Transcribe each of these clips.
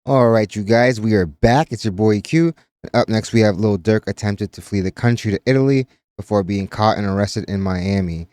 All right, you guys, we are back. It's your boy Q. Up next, we have Lil Durk attempted to flee the country to Italy before being caught and arrested in Miami.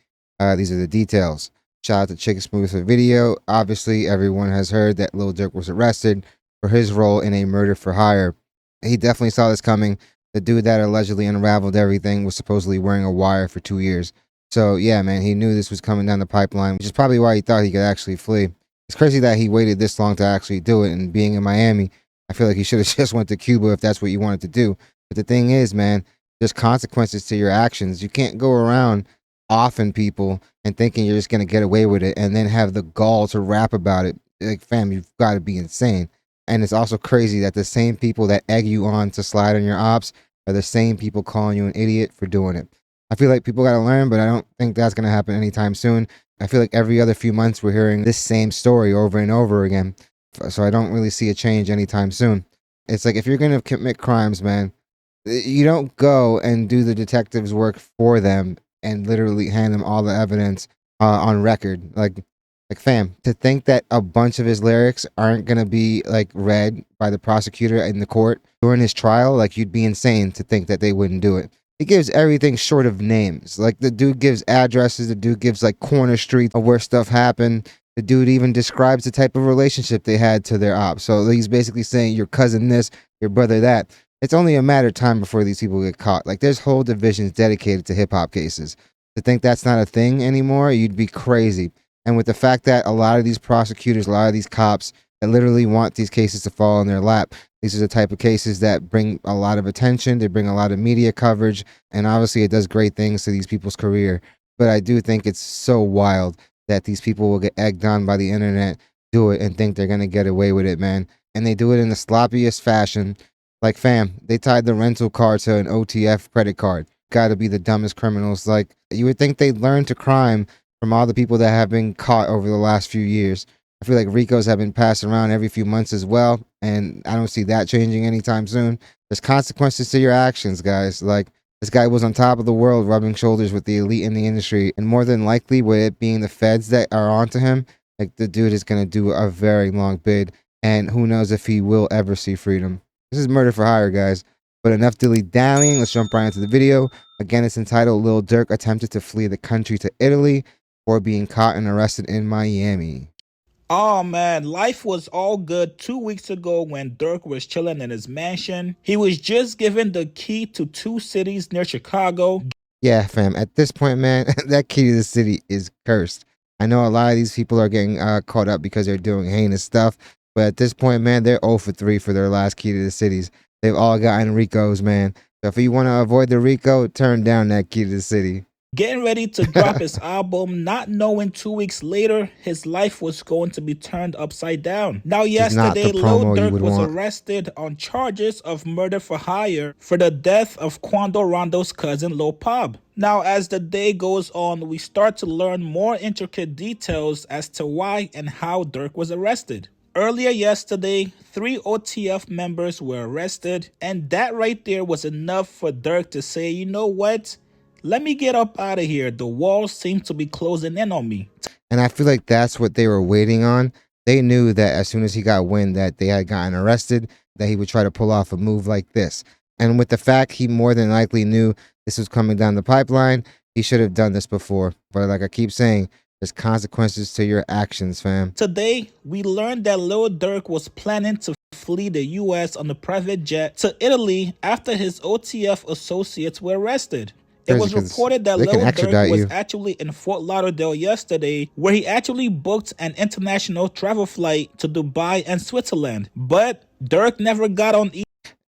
These are the details. Shout out to Chicken Smooth for the video. Obviously, everyone has heard that Lil Durk was arrested for his role in a murder for hire. He definitely saw this coming. The dude that allegedly unraveled everything was supposedly wearing a wire for 2 years. So, yeah, man, he knew this was coming down the pipeline, which is probably why he thought he could actually flee. It's crazy that he waited this long to actually do it. And being in Miami, I feel like he should have just went to Cuba if that's what you wanted to do. But the thing is, man, there's consequences to your actions. You can't go around offing people and thinking you're just gonna get away with it, and then have the gall to rap about it. Like, fam, you've got to be insane. And it's also crazy that the same people that egg you on to slide on your ops are the same people calling you an idiot for doing it. I feel like people got to learn, but I don't think that's gonna happen anytime soon. I feel like every other few months we're hearing this same story over and over again. So I don't really see a change anytime soon. It's like if you're going to commit crimes, man, you don't go and do the detectives' work for them and literally hand them all the evidence on record. Like, fam, to think that a bunch of his lyrics aren't gonna be like read by the prosecutor in the court during his trial, like you'd be insane to think that they wouldn't do it. He gives everything short of names. Like the dude gives addresses, the dude gives like corner streets of where stuff happened. The dude even describes the type of relationship they had to their ops. So he's basically saying your cousin this, your brother that. It's only a matter of time before these people get caught. Like there's whole divisions dedicated to hip hop cases. To think that's not a thing anymore, you'd be crazy. And with the fact that a lot of these prosecutors, a lot of these cops that literally want these cases to fall in their lap, these are the type of cases that bring a lot of attention, they bring a lot of media coverage, and obviously it does great things to these people's career. But I do think it's so wild that these people will get egged on by the internet, do it, and think they're going to get away with it, man. And they do it in the sloppiest fashion. Like, fam, they tied the rental car to an OTF credit card. Got to be the dumbest criminals. Like, you would think they'd learn to crime from all the people that have been caught over the last few years. I feel like Ricos have been passed around every few months as well, and I don't see that changing anytime soon. There's consequences to your actions, guys. Like, this guy was on top of the world, rubbing shoulders with the elite in the industry, and more than likely, with it being the feds that are onto him, like, the dude is gonna do a very long bid, and who knows if he will ever see freedom. This is murder for hire, guys. But enough dilly-dallying, let's jump right into the video. Again, it's entitled Lil Durk Attempted to Flee the Country to Italy for being caught and arrested in Miami. Oh man, life was all good 2 weeks ago when Dirk was chilling in his mansion. He was just given the key to two cities near Chicago. Yeah, fam. At this point, man, that key to the city is cursed. I know a lot of these people are getting caught up because they're doing heinous stuff, but at this point, man, they're 0 for 3 for their last key to the cities. They've all gotten Ricos, man. So if you want to avoid the Rico, turn down that key to the city. Getting ready to drop his album, not knowing 2 weeks later his life was going to be turned upside down. Now, This is not the yesterday, Lil promo you Durk would was want. arrested on charges of murder for hire for the death of Quando Rondo's cousin, Lil Pab. Now, as the day goes on, we start to learn more intricate details as to why and how Durk was arrested. Earlier yesterday, 3 OTF members were arrested, and that right there was enough for Durk to say, you know what? Let me get up out of here. The walls seem to be closing in on me. And I feel like that's what they were waiting on. They knew that as soon as he got wind that they had gotten arrested, that he would try to pull off a move like this. And with the fact he more than likely knew this was coming down the pipeline, he should have done this before. But like I keep saying, there's consequences to your actions, fam. Today, we learned that Lil Durk was planning to flee the US on a private jet to Italy after his OTF associates were arrested. It was reported that they can Lil Durk extradite was you. actually in Fort Lauderdale yesterday, where he actually booked an international travel flight to Dubai and Switzerland. But Durk never got on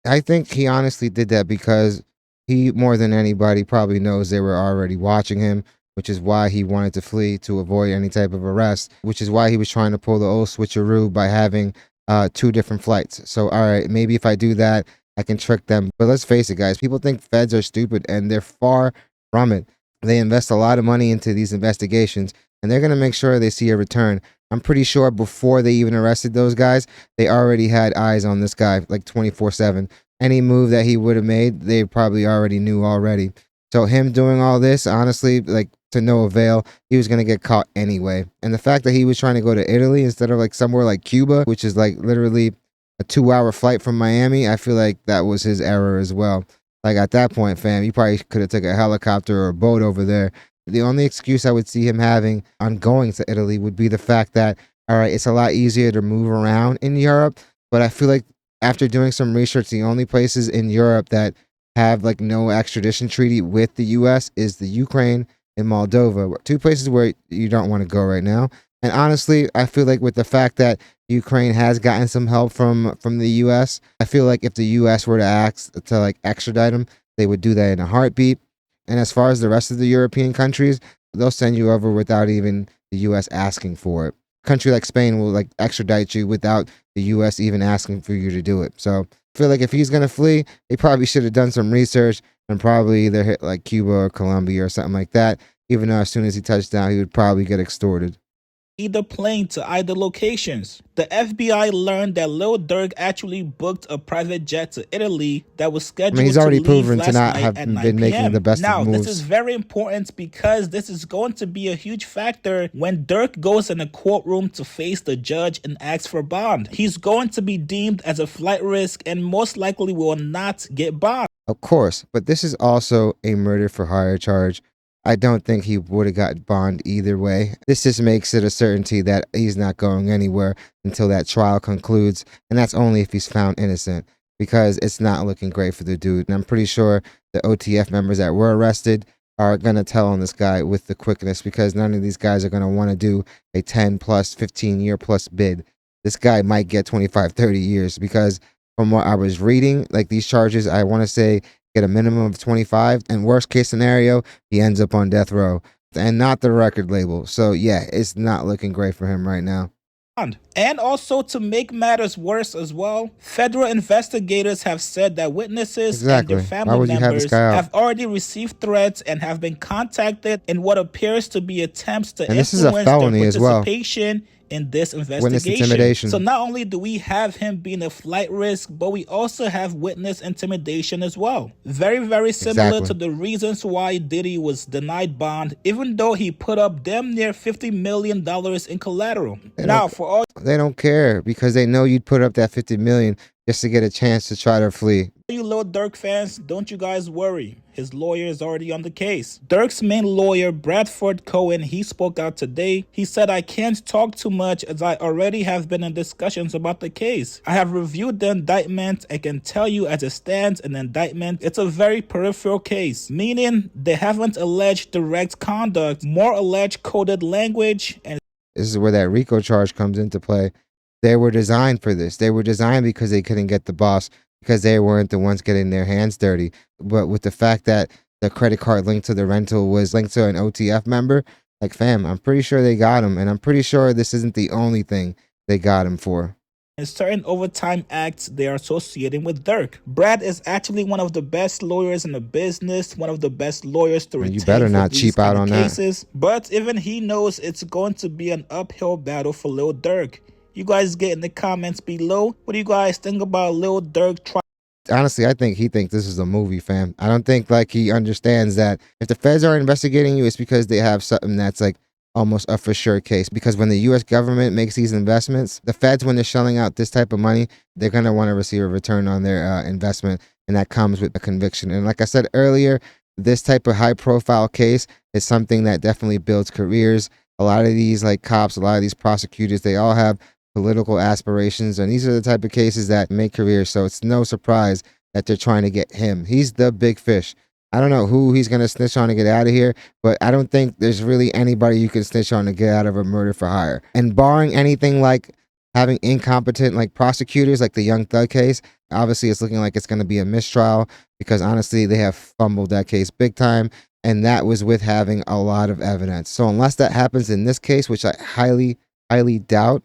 I think he honestly did that because he, more than anybody, probably knows they were already watching him, which is why he wanted to flee to avoid any type of arrest, which is why he was trying to pull the old switcheroo by having 2 different flights. So, all right, maybe if I do that, I can trick them. But let's face it, guys, people think feds are stupid, and they're far from it. They invest a lot of money into these investigations, and they're going to make sure they see a return. I'm pretty sure before they even arrested those guys, they already had eyes on this guy like 24/7. Any move that he would have made, they probably already knew already. So him doing all this, honestly, like to no avail, he was going to get caught anyway. And the fact that he was trying to go to Italy instead of like somewhere like Cuba, which is like literally a 2 hour flight from Miami, I feel like that was his error as well. Like at that point, fam, you probably could have took a helicopter or a boat over there. The only excuse I would see him having on going to Italy would be the fact that, all right, it's a lot easier to move around in Europe, but I feel like after doing some research, the only places in Europe that have like no extradition treaty with the US is the Ukraine and Moldova, two places where you don't want to go right now. And honestly, I feel like with the fact that Ukraine has gotten some help from the US, I feel like if the US were to ask to like extradite them, they would do that in a heartbeat. And as far as the rest of the European countries, they'll send you over without even the US asking for it. Country like Spain will like extradite you without the US even asking for you to do it. So I feel like if he's gonna flee, he probably should have done some research and probably either hit like Cuba or Colombia or something like that. Even though as soon as he touched down, he would probably get extorted. Either plane to either locations. The FBI learned that Lil Durk actually booked a private jet to Italy that was I mean, he's scheduled to already leave proven to last not night have at been 9 making the p.m. best of Now, this is moves. very important because this is going to be a huge factor when Durk goes in a courtroom to face the judge and asks for bond. He's going to be deemed as a flight risk and most likely will not get bond. Of course, but this is also a murder for hire charge. I don't think he would have got bond either way. This just makes it a certainty that he's not going anywhere until that trial concludes, and that's only if he's found innocent, because it's not looking great for the dude. And I'm pretty sure the OTF members that were arrested are going to tell on this guy with the quickness, because none of these guys are going to want to do a 10 plus 15 year plus bid. This guy might get 25, 30 years because from what I was reading, like these charges, I want to say get a minimum of 25, and worst case scenario, he ends up on death row and not the record label. So yeah, it's not looking great for him right now. And also, to make matters worse as well, federal investigators have said that witnesses and their Exactly. Why family would you have this members guy out? have already received threats and have been contacted in what appears to be attempts to And this is a influence their felony as well. participation in this Witness investigation. intimidation. So not only do we have him being a flight risk, but we also have witness intimidation as well. Very, very similar Exactly. to the reasons why Diddy was denied bond, even though he put up damn near $50 million in collateral. Now, for all They don't care because they know you'd put up that 50 million just to get a chance to try to flee. you Lil Durk fans, don't you guys worry. His lawyer is already on the case. Durk's main lawyer, Bradford Cohen, he spoke out today. He said, I can't talk too much as I already have been in discussions about the case. I have reviewed the indictment. I can tell you as it stands in the indictment, it's a very peripheral case, meaning they haven't alleged direct conduct, more alleged coded language, and This is where that RICO charge comes into play. They were designed for this. They were designed because they couldn't get the boss, because they weren't the ones getting their hands dirty. But with the fact that the credit card linked to the rental was linked to an OTF member, like fam, I'm pretty sure they got him. And I'm pretty sure this isn't the only thing they got him for. and certain overtime acts they are associating with Durk. Brad is actually one of the best lawyers in the business, one of the best lawyers to retain You better for not these cheap out kind of on that. cases. But even he knows it's going to be an uphill battle for Lil Durk. You guys get in the comments below. What do you guys think about Lil Durk trying? Honestly, I think he thinks this is a movie, fam. I don't think like he understands that if the feds are investigating you, it's because they have something that's like almost a for sure case. Because when the US government makes these investments, the feds, when they're shelling out this type of money, they're going to want to receive a return on their investment. And that comes with a conviction. And like I said earlier, this type of high profile case is something that definitely builds careers. A lot of these like cops, a lot of these prosecutors, they all have political aspirations, and these are the type of cases that make careers. So it's no surprise that they're trying to get him. He's the big fish. I don't know who he's gonna snitch on to get out of here, but I don't think there's really anybody you can snitch on to get out of a murder for hire. And barring anything like having incompetent like prosecutors, like the Young Thug case, obviously it's looking like it's gonna be a mistrial, because honestly they have fumbled that case big time, and that was with having a lot of evidence. So unless that happens in this case, which I highly doubt,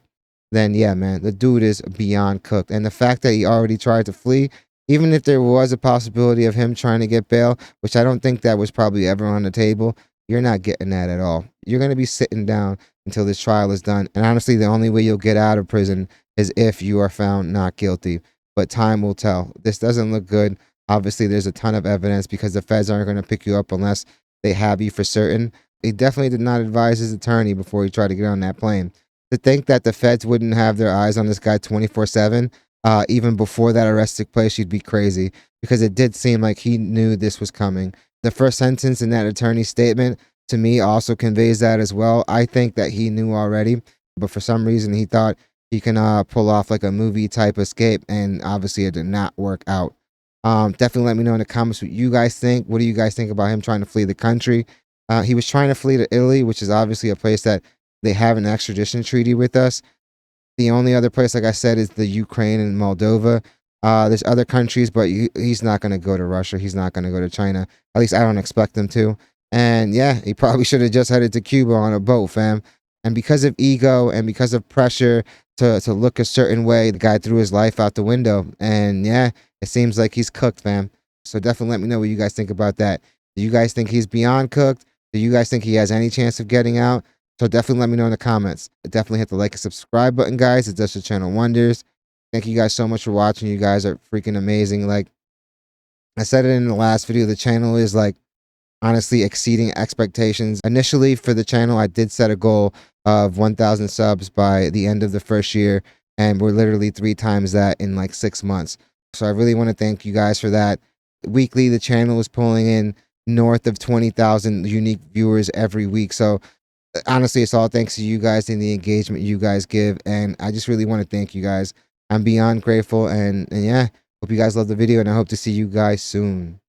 then yeah, man, the dude is beyond cooked. And the fact that he already tried to flee, even if there was a possibility of him trying to get bail, which I don't think that was probably ever on the table, you're not getting that at all. You're going to be sitting down until this trial is done. And honestly, the only way you'll get out of prison is if you are found not guilty. But time will tell. This doesn't look good. Obviously, there's a ton of evidence because the feds aren't going to pick you up unless they have you for certain. He definitely did not advise his attorney before he tried to get on that plane. To think that the feds wouldn't have their eyes on this guy 24/7, even before that arrest took place, you'd be crazy, because it did seem like he knew this was coming. The first sentence in that attorney's statement to me also conveys that as well. I think that he knew already, but for some reason he thought he can pull off like a movie type escape, and obviously it did not work out. Definitely let me know in the comments what you guys think. What do you guys think about him trying to flee the country? He was trying to flee to Italy, which is obviously a place that they have an extradition treaty with us. The only other place, like I said, is the Ukraine and Moldova. There's other countries, but he's not going to go to Russia. He's not going to go to China. At least I don't expect him to. And yeah, he probably should have just headed to Cuba on a boat, fam. And because of ego and because of pressure to look a certain way, the guy threw his life out the window. And yeah, it seems like he's cooked, fam. So definitely let me know what you guys think about that. Do you guys think he's beyond cooked? Do you guys think he has any chance of getting out? So definitely let me know in the comments. Definitely hit the like and subscribe button, guys. It does the channel wonders. Thank you guys so much for watching. You guys are freaking amazing. Like I said it in the last video, the channel is like honestly exceeding expectations. Initially for the channel, I did set a goal of 1,000 subs by the end of the first year, and we're literally 3 times that in like 6 months. So I really want to thank you guys for that. Weekly, the channel is pulling in north of 20,000 unique viewers every week. So honestly, it's all thanks to you guys and the engagement you guys give, and I just really want to thank you guys. I'm beyond grateful, and yeah, hope you guys love the video, and I hope to see you guys soon.